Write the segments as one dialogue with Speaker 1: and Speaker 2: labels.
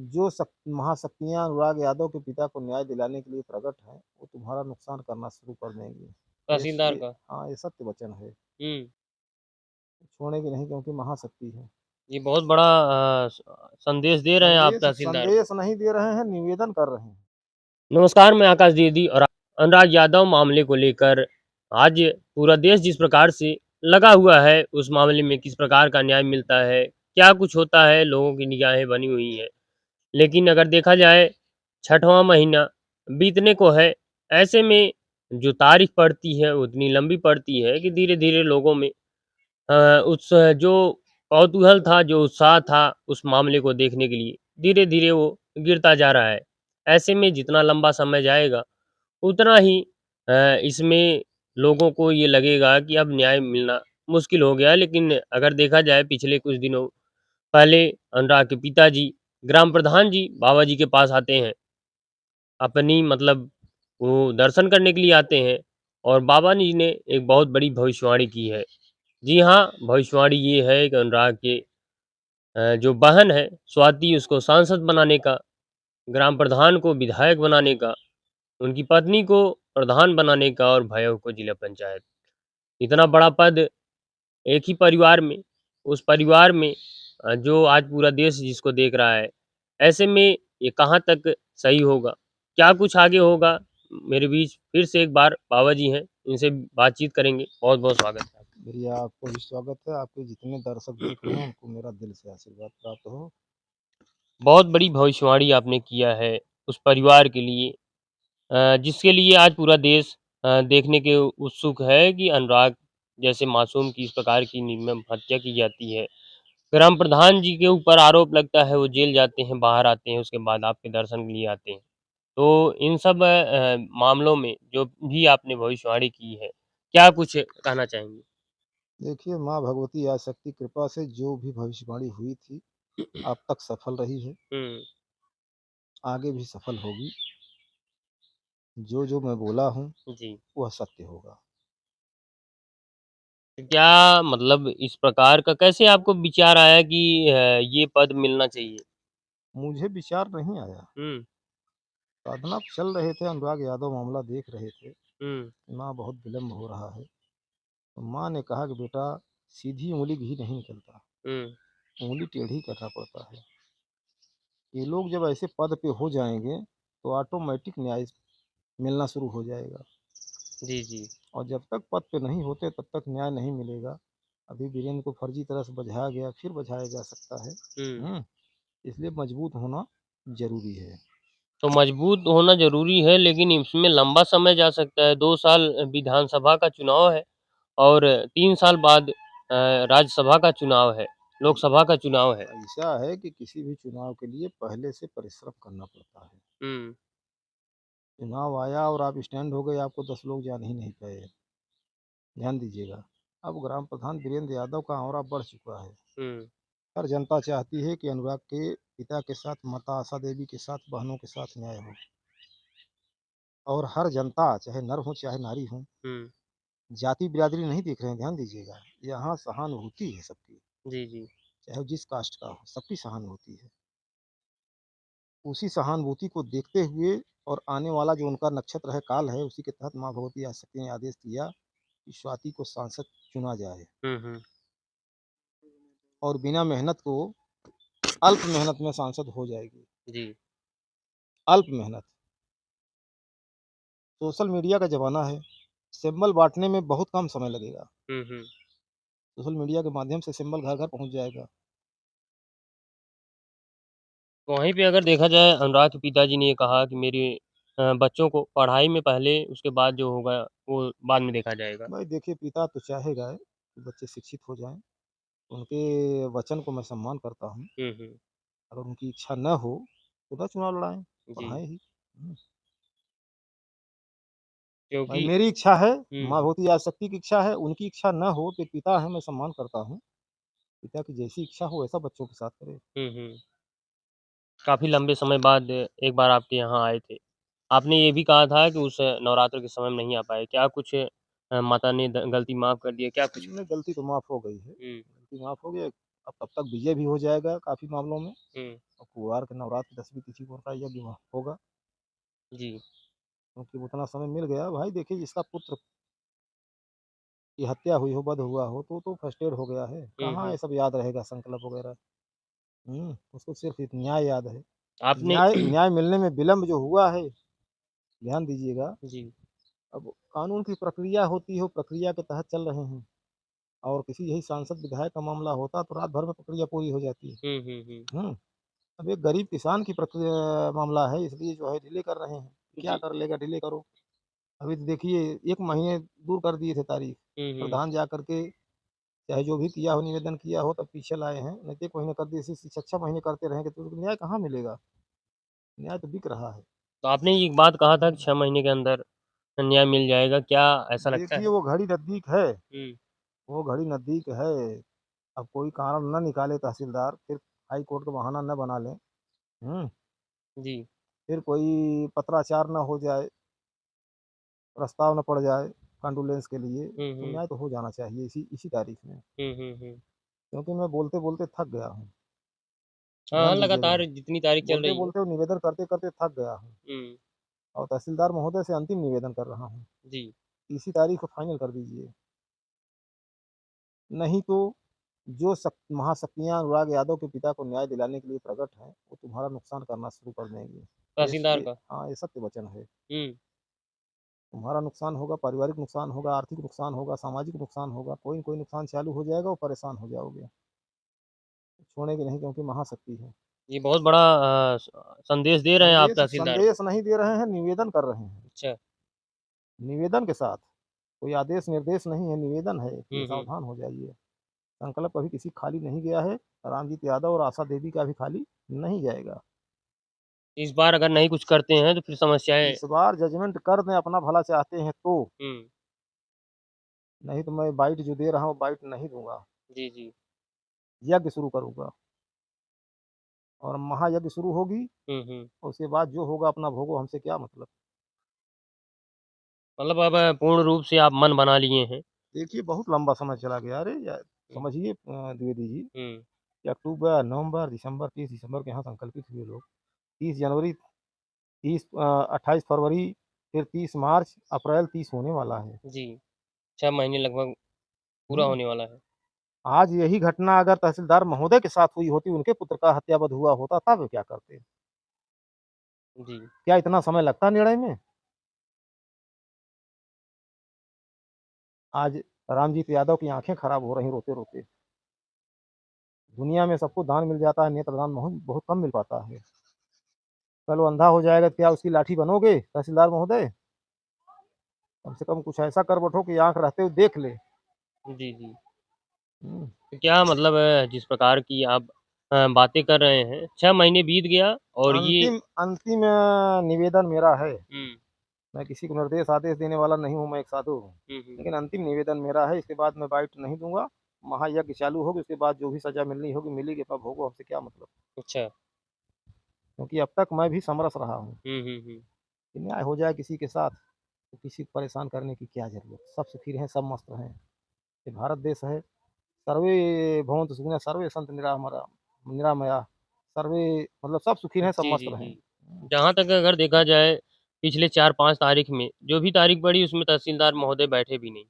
Speaker 1: जो महाशक्तियाँ अनुराग यादव के पिता को न्याय दिलाने के लिए प्रकट हैं, वो तुम्हारा नुकसान करना शुरू कर देंगी।
Speaker 2: तहसीलदार
Speaker 1: ये
Speaker 2: का।
Speaker 1: हाँ, ये सत्य वचन है।
Speaker 2: हुँ।
Speaker 1: छोड़ेगी नहीं क्योंकि महाशक्ति है।
Speaker 2: ये बहुत बड़ा संदेश दे रहे हैं आप
Speaker 1: संदेश
Speaker 2: तहसीलदार को।
Speaker 1: संदेश नहीं दे रहे हैं, निवेदन कर रहे हैं।
Speaker 2: नमस्कार, मैं आकाश द्विवेदी और अनुराग यादव मामले को लेकर आज पूरा देश जिस प्रकार से लगा हुआ है, उस मामले में किस प्रकार का न्याय मिलता है, क्या कुछ होता है, लोगों की निगाहें बनी हुई हैं। लेकिन अगर देखा जाए, छठवां महीना बीतने को है, ऐसे में जो तारीख पड़ती है उतनी लंबी पड़ती है कि धीरे-धीरे लोगों में उस जो कौतूहल था, जो उत्साह था उस मामले को देखने के लिए, धीरे-धीरे वो गिरता जा रहा है। ऐसे में जितना लंबा समय जाएगा, उतना ही इसमें लोगों को ये लगेगा कि अब न्याय मिलना मुश्किल हो गया है। लेकिन अगर देखा जाए पिछले कुछ दिनों पहले अनुराग के पिताजी, ग्राम प्रधान जी बाबा जी के पास आते हैं। अपनी मतलब वो दर्शन करने के लिए आते हैं और बाबा जी ने एक बहुत बड़ी भविष्यवाणी की है। जी हाँ, भविष्यवाणी ये है कि अनुराग के जो बहन है स्वाति उसको सांसद बनाने का, ग्राम प्रधान को विधायक बनाने का, उनकी पत्नी को प्रधान बनाने का और भाइयों को जिला पंचायत। इतना बड़ा पद एक ही परिवार में, उस परिवार में जो आज पूरा देश जिसको देख रहा है, ऐसे में ये कहाँ तक सही होगा? क्या कुछ आगे होगा? मेरे बीच फिर से एक बार बाबा जी हैं, इनसे बातचीत करेंगे। बहुत-बहुत स्वागत है
Speaker 1: भैया आपको भी स्वागत है, आपके जितने दर्शक देख रहे हैं
Speaker 2: आपका।
Speaker 1: उनको मेरा दिल से आशीर्वाद प्राप्त हो।
Speaker 2: बहुत बड़ी भविष्यवाणी आपने किया है उस परिवार के लिए जिसके लिए आज पूरा देश देखने के उत्सुक है कि अनुराग जैसे मासूम की इस प्रकार की निर्मम हत्या की जाती है। ग्राम प्रधान जी के ऊपर आरोप लगता है, वो जेल जाते हैं, बाहर आते हैं, उसके बाद आपके दर्शन के लिए आते हैं। तो इन सब मामलों में जो भी आपने भविष्यवाणी की है, क्या कुछ कहना चाहेंगे?
Speaker 1: देखिए, माँ भगवती आदिशक्ति कृपा से जो भी भविष्यवाणी हुई थी, अब तक सफल रही है,
Speaker 2: हुँ,
Speaker 1: आगे भी सफल होगी। जो मैं बोला हूँ,
Speaker 2: जी।
Speaker 1: वह सत्य होगा।
Speaker 2: क्या मतलब इस प्रकार का कैसे आपको विचार आया कि ये पद मिलना चाहिए?
Speaker 1: मुझे विचार नहीं आया।
Speaker 2: हुँ,
Speaker 1: साधना चल रहे थे, अनुराग यादव मामला देख रहे थे।
Speaker 2: हुँ,
Speaker 1: माँ बहुत विलम्ब हो रहा है। तो माँ ने कहा कि बेटा सीधी उंगली घी नहीं निकलता,
Speaker 2: हुँ।
Speaker 1: उंगली टेढ़ी करना पड़ता है। ये लोग जब ऐसे पद पे हो जाएंगे तो ऑटोमेटिक न्याय मिलना शुरू हो जाएगा।
Speaker 2: जी, जी।
Speaker 1: और जब तक पद पे नहीं होते तब तक न्याय नहीं मिलेगा। अभी वीरेंद्र को फर्जी तरह से बझाया गया, फिर बझाया जा सकता है।
Speaker 2: हुँ।
Speaker 1: इसलिए मजबूत होना जरूरी है।
Speaker 2: तो मजबूत होना ज़रूरी है लेकिन इसमें लंबा समय जा सकता है, 2 साल विधानसभा का चुनाव है और 3 साल बाद राज्यसभा का चुनाव है, लोकसभा का चुनाव है।
Speaker 1: ऐसा है कि किसी भी चुनाव के लिए पहले से परिश्रम करना पड़ता है।
Speaker 2: हुँ,
Speaker 1: चुनाव आया और आप स्टैंड हो गए, आपको 10 लोग जान ही नहीं पाए। ध्यान दीजिएगा। अब ग्राम प्रधान वीरेंद्र यादव का औरा बढ़ चुका है।
Speaker 2: हुँ,
Speaker 1: हर जनता चाहती है कि अनुराग के पिता के साथ, माता आशा देवी के साथ, बहनों के साथ न्याय हो। और हर जनता, चाहे नर हो चाहे नारी हो,
Speaker 2: हुँ।
Speaker 1: जाति बिरादरी नहीं देख रहे हैं, ध्यान दीजिएगा। यहाँ सहानुभूति है सबकी,
Speaker 2: जी, जी।
Speaker 1: चाहे वो जिस कास्ट का हो, सबकी सहानुभूति है। उसी सहानुभूति को देखते हुए और आने वाला जो उनका नक्षत्र है, काल है, उसी के तहत माँ भगवती आदिशक्ति ने आदेश दिया कि स्वाति को सांसद चुना जाए।
Speaker 2: हुँ, हुँ।
Speaker 1: और बिना मेहनत को, अल्प मेहनत में सांसद हो जाएगी।
Speaker 2: जी।
Speaker 1: अल्प मेहनत। सोशल मीडिया का ज़माना है, सिंबल बाँटने में बहुत कम समय लगेगा।
Speaker 2: हुँ, हुँ।
Speaker 1: सोशल मीडिया के माध्यम से सिंबल घर-घर पहुँच जाएगा।
Speaker 2: वहीं पे अगर देखा जाए अनुराग के पिताजी ने ये कहा कि मेरे बच्चों को पढ़ाई में पहले उसके बाद जो होगा वो बाद में देखा जाएगा।
Speaker 1: भाई देखिए, पिता तो चाहेगा कि बच्चे शिक्षित हो जाएँ, उनके वचन को मैं सम्मान करता हूँ।
Speaker 2: हुँ, हुँ।
Speaker 1: अगर उनकी इच्छा न हो, तो ना चुनाव लड़ाएँ,
Speaker 2: जी,
Speaker 1: पढ़ाएँ ही। हुँ, भाई
Speaker 2: क्योंकि
Speaker 1: मेरी इच्छा है,
Speaker 2: हुँ,
Speaker 1: माँ
Speaker 2: हुँ।
Speaker 1: भगवती आदिशक्ति की इच्छा है, उनकी इच्छा न हो तो पिता है, मैं सम्मान करता हूँ। पिता की जैसी इच्छा हो वैसा बच्चों के साथ करे।
Speaker 2: हुँ, हुँ। काफ़ी लंबे समय बाद एक बार आपके यहाँ आए थे। आपने ये भी कहा था कि उस नवरात्र के समय में नहीं आ पाए। क्या कुछ माता ने द गलती माफ़ कर दी है? क्या कुछ हुआ?
Speaker 1: नहीं, गलती तो माफ़ हो गई है।
Speaker 2: हुँ,
Speaker 1: गलती माफ़ हो गई है। अब तब तक विजय भी हो जाएगा काफ़ी मामलों में
Speaker 2: हुँ,
Speaker 1: और कुवार के नवरात्र की 10वीं तिथि को उनका यज्ञ वहाँ होगा,
Speaker 2: जी।
Speaker 1: क्योंकि उतना समय मिल गया। भाई देखिए जिसका पुत्र की हत्या हुई हो, वध हुआ हो, तो फ्रस्ट्रेट हो गया है।
Speaker 2: हुँ,
Speaker 1: कहाँ
Speaker 2: हुँ।
Speaker 1: ये सब याद रहेगा संकल्प वगैरह। उसको सिर्फ़ एक न्याय याद है।
Speaker 2: आपने
Speaker 1: न्याय न्याय मिलने में विलम्ब जो हुआ है, ध्यान दीजिएगा,
Speaker 2: जी।
Speaker 1: अब कानून की प्रक्रिया होती है, वो प्रक्रिया के तहत चल रहे हैं और किसी यही सांसद विधायक का मामला होता तो रात भर में प्रक्रिया पूरी हो जाती है।
Speaker 2: हुँ, हुँ, हुँ।
Speaker 1: हुँ, अब एक गरीब किसान की प्रक्रिया मामला है, इसलिए जो है डिले कर रहे हैं। क्या
Speaker 2: जी।
Speaker 1: कर लेगा, डिले करो। अभी तो देखिए 1 महीने दूर कर दिए थे तारीख।
Speaker 2: हुँ, हुँ।
Speaker 1: प्रधान जा कर के चाहे जो भी किया हो, निवेदन किया हो, तब पीछे लाए हैं। नहीं तो 1 महीने कर दिए, इसी 6-6 महीने करते रहेंगे तो न्याय कहाँ मिलेगा? न्याय तो बिक रहा है।
Speaker 2: तो आपने ये एक बात कहा था कि 6 महीने के अंदर न्याय मिल जाएगा, क्या ऐसा लगता
Speaker 1: देखिए
Speaker 2: है?
Speaker 1: वो घड़ी नज़दीक है,
Speaker 2: हुँ,
Speaker 1: वो घड़ी नज़दीक है। अब कोई कारण ना निकाले तहसीलदार, फिर हाई कोर्ट का बहाना न बना लें। हुँ,
Speaker 2: जी।
Speaker 1: फिर कोई पत्राचार ना हो जाए, प्रस्ताव ना पड़ जाए कंडोलेंस के लिए,
Speaker 2: हुँ,
Speaker 1: तो
Speaker 2: हुँ।
Speaker 1: न्याय तो हो जाना चाहिए इसी इसी तारीख में।
Speaker 2: हुँ, हुँ, हुँ।
Speaker 1: क्योंकि मैं बोलते-बोलते थक गया हूँ।
Speaker 2: हाँ, हाँ,
Speaker 1: ध्यान दीजिएगा,
Speaker 2: लगातार जितनी तारीख चल रही है।
Speaker 1: बोलते-बोलते और निवेदन करते-करते थक गया हूँ
Speaker 2: हुँ,
Speaker 1: और तहसीलदार महोदय से अंतिम निवेदन कर रहा हूँ,
Speaker 2: जी।
Speaker 1: इसी तारीख को फाइनल कर दीजिए। नहीं तो जो महाशक्तियाँ अनुराग यादव के पिता को न्याय दिलाने के लिए प्रकट हैं, वो तुम्हारा नुकसान करना शुरू कर देंगी।
Speaker 2: तहसीलदार
Speaker 1: ये
Speaker 2: का।
Speaker 1: हाँ, ये सत्य वचन है।
Speaker 2: हुँ,
Speaker 1: तुम्हारा नुकसान होगा, पारिवारिक नुकसान होगा, आर्थिक नुकसान होगा, सामाजिक नुकसान होगा, कोई न कोई नुकसान चालू हो जाएगा और परेशान हो जाओगे। छोड़ेंगे नहीं क्योंकि महाशक्ति है।
Speaker 2: ये बहुत बड़ा स संदेश दे रहे हैं आप
Speaker 1: संदेश
Speaker 2: तहसीलदार को।
Speaker 1: संदेश नहीं दे रहे हैं, निवेदन कर रहे हैं।
Speaker 2: अच्छा।
Speaker 1: निवेदन के साथ, कोई आदेश निर्देश नहीं है, निवेदन है कि
Speaker 2: हुँ, हुँ।
Speaker 1: सावधान हो जाइए। संकल्प अभी किसी खाली नहीं गया है, रामजीत यादव और आशा देवी का भी खाली नहीं जाएगा।
Speaker 2: इस बार अगर नहीं कुछ करते हैं तो फिर समस्याएँ
Speaker 1: इस बार जजमेंट कर दें, अपना भला चाहते हैं तो,
Speaker 2: हुँ,
Speaker 1: नहीं तो मैं बाइट जो दे रहा हूँ, बाइट नहीं दूँगा।
Speaker 2: जी, जी।
Speaker 1: यज्ञ शुरू करूँगा और महायज्ञ शुरू होगी,
Speaker 2: हुँ, हुँ।
Speaker 1: उसके बाद जो होगा अपना भोगो, हमसे क्या मतलब।
Speaker 2: मतलब अब पूर्ण रूप से आप मन बना लिए हैं।
Speaker 1: देखिए बहुत लंबा समय चला गया। अरे यार
Speaker 2: हुँ,
Speaker 1: समझिए द्विवेदी जी
Speaker 2: हुँ।
Speaker 1: कि अक्टूबर, नवंबर, दिसंबर, 30 दिसंबर के यहाँ संकल्पित हुए लोग। 30 जनवरी, 28 फरवरी, फिर 30 मार्च, अप्रैल 30 होने वाला है।
Speaker 2: जी, 6 महीने लगभग पूरा
Speaker 1: हुँ,
Speaker 2: होने वाला है।
Speaker 1: आज यही घटना अगर तहसीलदार महोदय के साथ हुई होती, उनके पुत्र का हत्यावध हुआ होता, तब वे क्या करते?
Speaker 2: जी।
Speaker 1: क्या इतना समय लगता निर्णय में? आज रामजीत यादव की आँखें खराब हो रही रोते-रोते। दुनिया में सबको दान मिल जाता है, नेत्रदान बहुत बहुत कम मिल पाता है। कल वो अंधा हो जाएगा तो क्या उसकी लाठी बनोगे तहसीलदार महोदय? कम से कम कुछ ऐसा कर बैठो कि आँख रहते हुए देख ले।
Speaker 2: जी, जी।
Speaker 1: हुँ।
Speaker 2: तो क्या मतलब जिस प्रकार की आप बातें कर रहे हैं, 6 महीने बीत गया और ये
Speaker 1: अंतिम अंतिम निवेदन मेरा है।
Speaker 2: हुँ,
Speaker 1: मैं किसी को निर्देश आदेश देने वाला नहीं हूँ, मैं एक साधु हूँ।
Speaker 2: हुँ, हुँ।
Speaker 1: लेकिन अंतिम निवेदन मेरा है, इसके बाद मैं बाइट नहीं दूँगा। महायज्ञ चालू होगी, उसके बाद जो भी सज़ा मिलनी होगी मिलेगी, अब भोगो, हमसे क्या मतलब।
Speaker 2: अच्छा।
Speaker 1: क्योंकि अब तक मैं भी समरस रहा हूँ
Speaker 2: हुँ, हुँ, हुँ।
Speaker 1: कि न्याय हो जाए किसी के साथ, तो किसी को परेशान करने की क्या ज़रूरत। सब सुखी रहें, सब मस्त रहें। ये भारत देश है। सर्वे भवन्तु सुखिनः, सर्वे सन्तु निरामया, सर्वे मतलब सब सुखी रहें, सब
Speaker 2: जी,
Speaker 1: मस्त
Speaker 2: जी,
Speaker 1: रहें।
Speaker 2: जी। जहाँ तक अगर देखा जाए पिछले 4-5 तारीख में जो भी तारीख पड़ी उसमें तहसीलदार महोदय बैठे भी नहीं।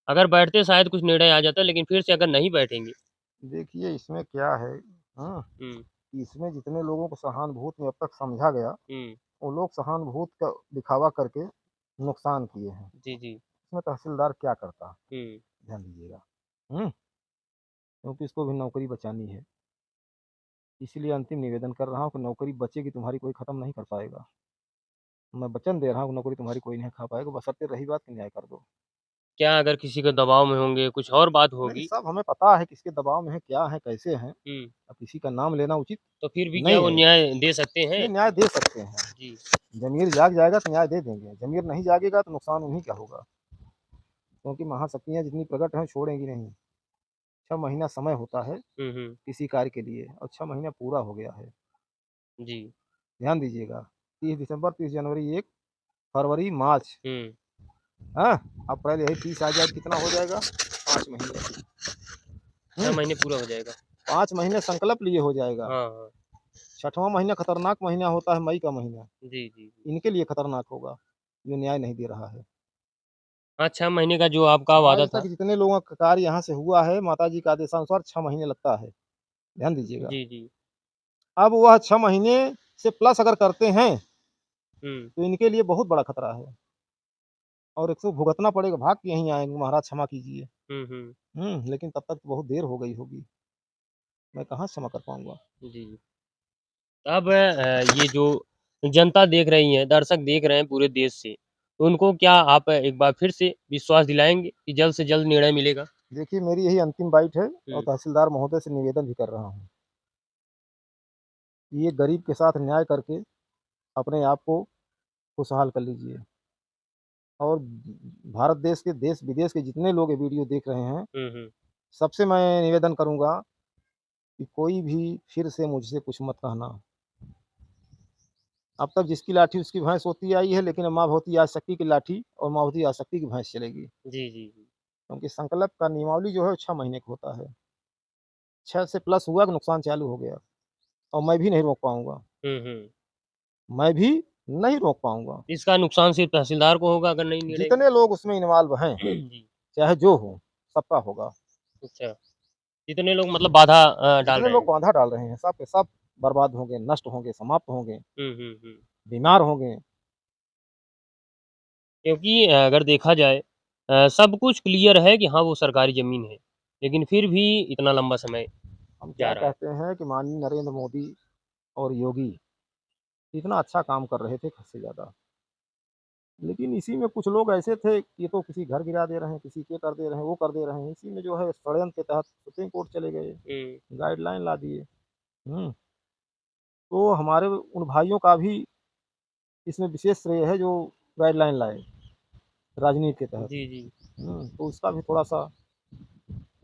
Speaker 2: अगर बैठते शायद कुछ निर्णय आ जाता लेकिन फिर से अगर नहीं बैठेंगे
Speaker 1: देखिए इसमें क्या है, हाँ,
Speaker 2: हुँ,
Speaker 1: इसमें जितने लोगों को सहानुभूति में अब तक समझा गया,
Speaker 2: हुँ।
Speaker 1: वो लोग सहानुभूति का दिखावा करके नुकसान किए हैं।
Speaker 2: जी, जी।
Speaker 1: इसमें तहसीलदार क्या करता?
Speaker 2: हुँ।
Speaker 1: ध्यान दीजिएगा। क्योंकि इसको भी नौकरी बचानी है। इसीलिए अंतिम निवेदन कर रहा हूँ कि नौकरी बचेगी तुम्हारी, कोई खत्म नहीं कर पाएगा। मैं वचन दे रहा हूँ नौकरी तुम्हारी कोई नहीं खा पाएगा, बशर्ते रही बात कि न्याय कर दो।
Speaker 2: क्या अगर किसी के दबाव में होंगे, कुछ और बात
Speaker 1: नहीं,
Speaker 2: होगी
Speaker 1: सब हमें पता है किसके दबाव में है, क्या है, कैसे हैं।
Speaker 2: हुँ,
Speaker 1: अब किसी का नाम लेना उचित
Speaker 2: तो फिर भी क्या
Speaker 1: नहीं
Speaker 2: वो
Speaker 1: है।
Speaker 2: न्याय दे सकते हैं?
Speaker 1: नहीं, न्याय दे सकते हैं।
Speaker 2: जी।
Speaker 1: ज़मीर जाग जाएगा तो न्याय दे देंगे, ज़मीर नहीं जागेगा तो नुकसान उन्हीं का होगा। क्योंकि महाशक्तियाँ जितनी प्रकट हैं छोड़ेंगी नहीं। 6 महीना समय होता है
Speaker 2: हुँ, हुँ।
Speaker 1: किसी कार्य के लिए और 6 महीना पूरा हो गया है।
Speaker 2: जी।
Speaker 1: ध्यान दीजिएगा 30 दिसंबर, 30 जनवरी, 1 फरवरी, मार्च,
Speaker 2: हुँ,
Speaker 1: हाँ? अप्रैल यही 30 आ जाए कितना हो जाएगा? 5 महीने।
Speaker 2: 6
Speaker 1: हुँ?
Speaker 2: महीने पूरा हो जाएगा।
Speaker 1: 5 महीने संकल्प लिए हो जाएगा।
Speaker 2: हाँ, हाँ।
Speaker 1: 6वाँ महीना खतरनाक महीना होता है, मई का महीना।
Speaker 2: जी, जी, जी।
Speaker 1: इनके लिए खतरनाक होगा, जो न्याय नहीं दे रहा है।
Speaker 2: हाँ, 6 महीने का जो आपका वादा
Speaker 1: आज तक
Speaker 2: था।
Speaker 1: जितने लोगों का कार्य यहाँ से हुआ है, माताजी के आदेशानुसार 6 महीने लगता है, ध्यान दीजिएगा।
Speaker 2: जी, जी।
Speaker 1: अब वह 6 महीने से प्लस अगर करते हैं,
Speaker 2: हुँ।
Speaker 1: तो इनके लिए बहुत बड़ा खतरा है और इसको भुगतना पड़ेगा, भाग के यहीं आएँगे, महाराज क्षमा कीजिए।
Speaker 2: हुँ, हुँ।
Speaker 1: लेकिन तब तक तो बहुत देर हो गई होगी, मैं कहाँ क्षमा कर पाऊँगा।
Speaker 2: जी। अब ये जो जनता देख रही है, दर्शक देख रहे हैं पूरे देश से, तो उनको क्या आप एक बार फिर से विश्वास दिलाएँगे कि जल्द से जल्द निर्णय मिलेगा?
Speaker 1: देखिए, मेरी यही अंतिम बाइट है और
Speaker 2: हुँ।
Speaker 1: तहसीलदार महोदय से निवेदन भी कर रहा हूँ, कि ये गरीब के साथ न्याय करके अपने आप को खुशहाल कर लीजिए और भारत देश के देश-विदेश के जितने लोग ये वीडियो देख रहे हैं,
Speaker 2: हुँ, हुँ।
Speaker 1: सबसे मैं निवेदन करूँगा कि कोई भी फिर से मुझसे कुछ मत कहना। अब तक जिसकी लाठी उसकी भैंस होती आई है, लेकिन अब माँ भगवती आदिशक्ति की लाठी और माँ भगवती आदिशक्ति की भैंस चलेगी।
Speaker 2: जी, जी, जी।
Speaker 1: क्योंकि संकल्प का नियमावली जो है वो 6 महीने का होता है। 6 से प्लस हुआ कि नुकसान चालू हो गया और मैं भी नहीं रोक पाऊँगा।
Speaker 2: हुँ, हुँ।
Speaker 1: मैं भी नहीं रोक पाऊँगा।
Speaker 2: इसका नुकसान सिर्फ़ तहसीलदार को होगा अगर नहीं निर्णय
Speaker 1: जितने लोग उसमें इन्वॉल्व हैं,
Speaker 2: जी,
Speaker 1: चाहे जो हो, सबका होगा।
Speaker 2: अच्छा। जितने लोग मतलब बाधा डाल
Speaker 1: जितने
Speaker 2: रहे
Speaker 1: लोग
Speaker 2: हैं।
Speaker 1: बाधा डाल रहे हैं, सब के सब बर्बाद होंगे, नष्ट होंगे, समाप्त होंगे,
Speaker 2: हुँ, हुँ, हुँ।
Speaker 1: बीमार होंगे।
Speaker 2: क्योंकि अगर देखा जाए सब कुछ क्लियर है कि हाँ, वो सरकारी ज़मीन है, लेकिन फिर भी इतना लंबा समय
Speaker 1: हम
Speaker 2: जा
Speaker 1: क्या
Speaker 2: रहा है।
Speaker 1: कहते हैं कि माननीय नरेंद्र मोदी और योगी इतना अच्छा काम कर रहे थे, हद से ज़्यादा। लेकिन इसी में कुछ लोग ऐसे थे कि ये तो किसी घर गिरा दे रहे हैं, किसी के कर दे रहे हैं, वो कर दे रहे हैं। इसी में जो है षड्यंत्र के तहत सुप्रीम कोर्ट चले गए,
Speaker 2: हुँ।
Speaker 1: गाइडलाइन ला दिए। हुँ, तो हमारे उन भाइयों का भी इसमें विशेष श्रेय है जो गाइडलाइन लाए, राजनीति के तहत।
Speaker 2: जी, जी।
Speaker 1: तो उसका भी थोड़ा-सा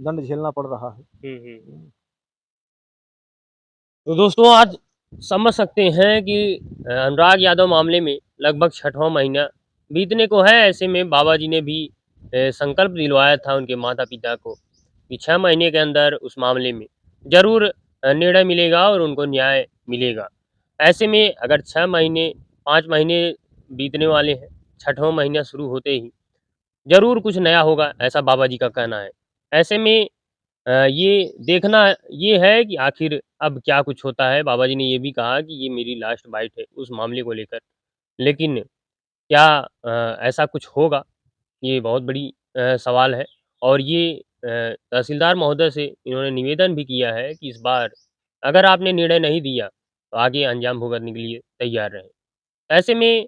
Speaker 1: दंड झेलना पड़ रहा है।
Speaker 2: हुँ, हुँ, हुँ।
Speaker 1: हुँ,
Speaker 2: तो दोस्तों आज समझ सकते हैं कि अनुराग यादव मामले में लगभग छठवां महीना बीतने को है। ऐसे में बाबा जी ने भी संकल्प दिलवाया था उनके माता-पिता को कि 6 महीने के अंदर उस मामले में ज़रूर निर्णय मिलेगा और उनको न्याय मिलेगा। ऐसे में अगर 6 महीने 5 महीने बीतने वाले हैं, छठवां महीना शुरू होते ही ज़रूर कुछ नया होगा, ऐसा बाबा जी का कहना है। ऐसे में ये देखना ये है कि आखिर अब क्या कुछ होता है। बाबा जी ने ये भी कहा कि ये मेरी लास्ट बाइट है उस मामले को लेकर। लेकिन क्या ऐसा कुछ होगा? ये बहुत बड़ी सवाल है और ये तहसीलदार महोदय से इन्होंने निवेदन भी किया है कि इस बार अगर आपने निर्णय नहीं दिया, तो आगे अंजाम भुगतने के लिए तैयार रहें। ऐसे में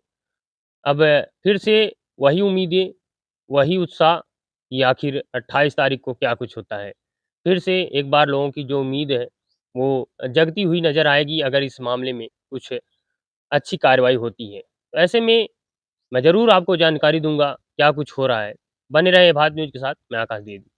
Speaker 2: अब फिर से वही उम्मीदें, वही उत्साह कि आखिर 28 तारीख को क्या कुछ होता है। फिर से एक बार लोगों की जो उम्मीद है, वो जगती हुई नज़र आएगी अगर इस मामले में कुछ अच्छी कार्रवाई होती है। तो ऐसे में मैं ज़रूर आपको जानकारी दूँगा, क्या कुछ हो रहा है। बने रहें भारत न्यूज़ के साथ, मैं आकाश द्विवेदी।